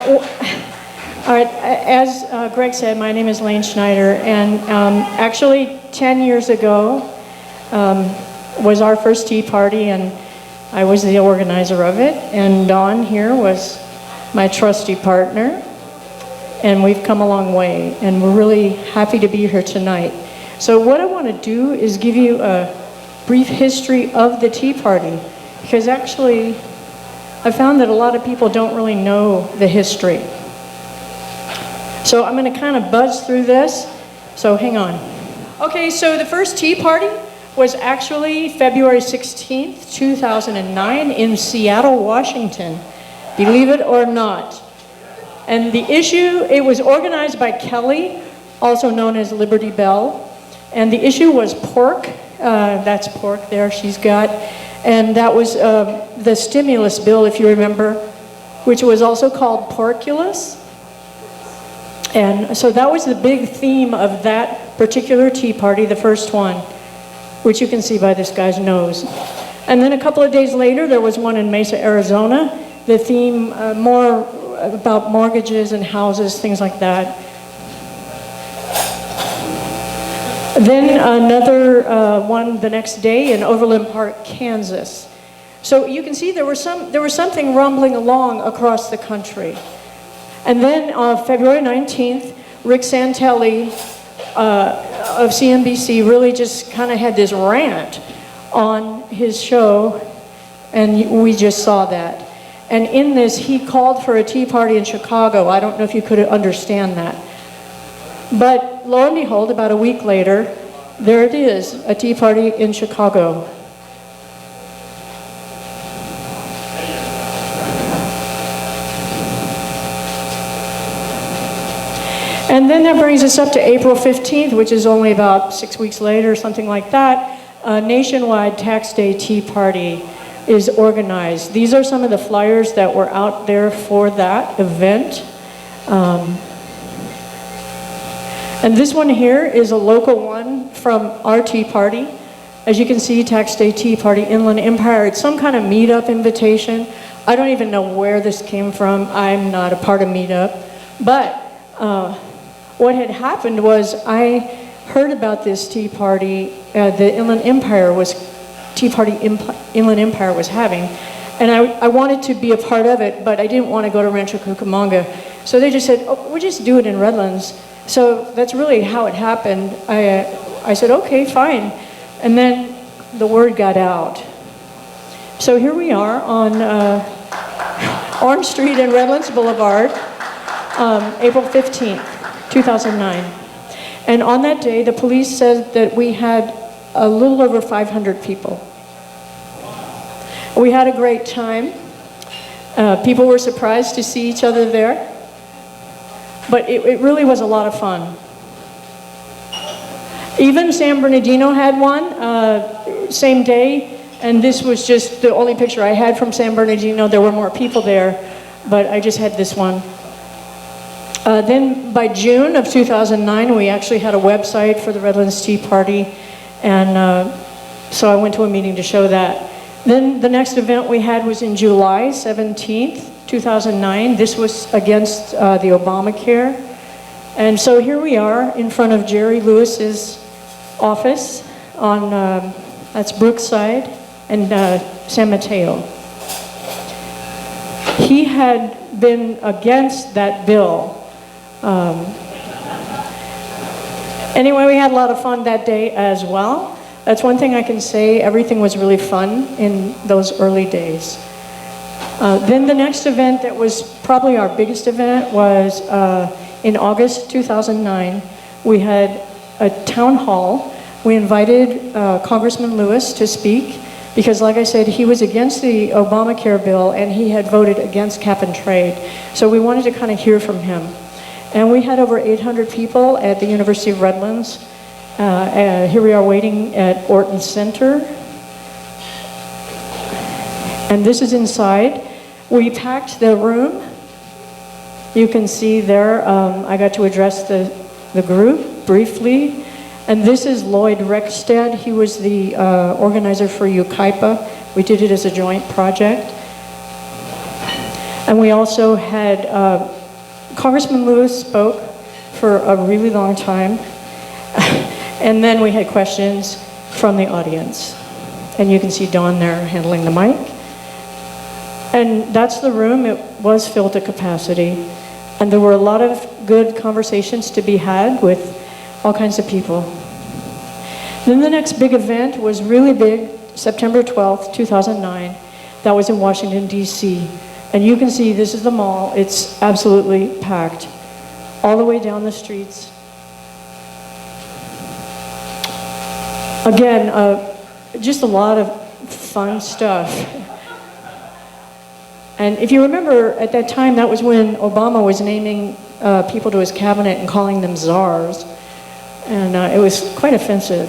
All right, as Greg said, my name is Lane Schneider, and actually 10 years ago was our first tea party, and I was the organizer of it, and Dawn here was my trusty partner, and we've come a long way, and we're really happy to be here tonight. So what I want to do is give you a brief history of the tea party, because actually I found that a lot of people don't really know the history. So I'm going to kind of buzz through this, so hang on. Okay, so the first tea party was actually February 16th, 2009 in Seattle, Washington, believe it or not. And the issue, it was organized by Kelly, also known as Liberty Bell, and the issue was pork. That's pork there she's got. And that was the stimulus bill, if you remember, which was also called Porkulus. And so that was the big theme of that particular tea party, the first one, which you can see by this guy's nose. And then a couple of days later, there was one in Mesa, Arizona. The theme more about mortgages and houses, things like that. Then another one the next day in Overland Park, Kansas. So you can see there was something rumbling along across the country. And then on February 19th, Rick Santelli of CNBC really just kind of had this rant on his show, and we just saw that. And in this, he called for a tea party in Chicago. I don't know if you could understand that. But lo and behold, about a week later, there it is, a tea party in Chicago. And then that brings us up to April 15th, which is only about 6 weeks later, something like that. A nationwide tax day tea party is organized. These are some of the flyers that were out there for that event. And this one here is a local one from our tea party. As you can see, Tax Day Tea Party, Inland Empire. It's some kind of meetup invitation. I don't even know where this came from. I'm not a part of meetup. But what had happened was I heard about this tea party the Inland Empire was Inland Empire was having, and I wanted to be a part of it, but I didn't want to go to Rancho Cucamonga. So they just said, oh, we'll just do it in Redlands. So that's really how it happened. I said, okay, fine. And then the word got out. So here we are on Orange Street and Redlands Boulevard, April 15th, 2009. And on that day, the police said that we had a little over 500 people. We had a great time. People were surprised to see each other there. But it really was a lot of fun. Even San Bernardino had one, same day, and this was just the only picture I had from San Bernardino. There were more people there, but I just had this one. Then by June of 2009, we actually had a website for the Redlands Tea Party, and so I went to a meeting to show that. Then the next event we had was in July 17th, 2009. This was against the Obamacare. And so here we are in front of Jerry Lewis's office on, that's Brookside and San Mateo. He had been against that bill. Anyway, we had a lot of fun that day as well. That's one thing I can say. Everything was really fun in those early days. Then the next event that was probably our biggest event was in August 2009. We had a town hall. We invited Congressman Lewis to speak because, like I said, he was against the Obamacare bill and he had voted against cap and trade. So we wanted to kind of hear from him. And we had over 800 people at the University of Redlands. Here we are waiting at Orton Center. And this is inside. We packed the room. You can see there, I got to address the group briefly. And this is Lloyd Reckstead. He was the organizer for UKIPA. We did it as a joint project. And we also had Congressman Lewis spoke for a really long time, and then we had questions from the audience. And you can see Dawn there handling the mic. And that's the room. It was filled to capacity. And there were a lot of good conversations to be had with all kinds of people. Then the next big event was really big, September 12th, 2009. That was in Washington, D.C. And you can see this is the mall. It's absolutely packed all the way down the streets. Again, just a lot of fun stuff. And if you remember, at that time, that was when Obama was naming people to his cabinet and calling them czars. And it was quite offensive.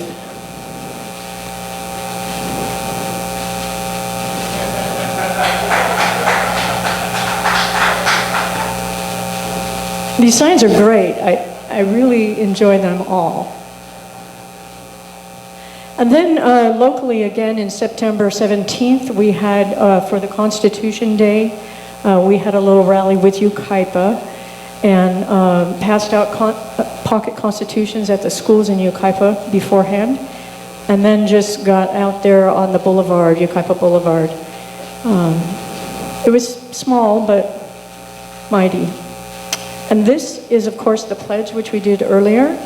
These signs are great. I really enjoy them all. And then locally, again, in September 17th, we had, for the Constitution Day, we had a little rally with Yucaipa and passed out pocket constitutions at the schools in Yucaipa beforehand, and then just got out there on the boulevard, Yucaipa Boulevard. It was small, but mighty. And this is, of course, the pledge, which we did earlier.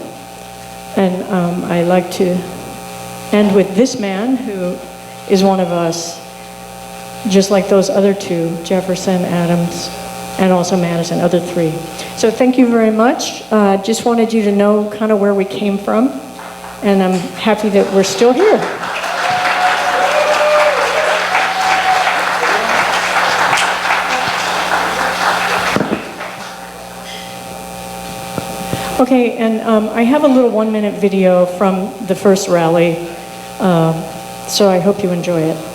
And I like to end with this man, who is one of us, just like those other two, Jefferson, Adams, and also Madison, other three. So thank you very much. Just wanted you to know kind of where we came from, and I'm happy that we're still here. Okay, and I have a little 1-minute video from the first rally, so I hope you enjoy it.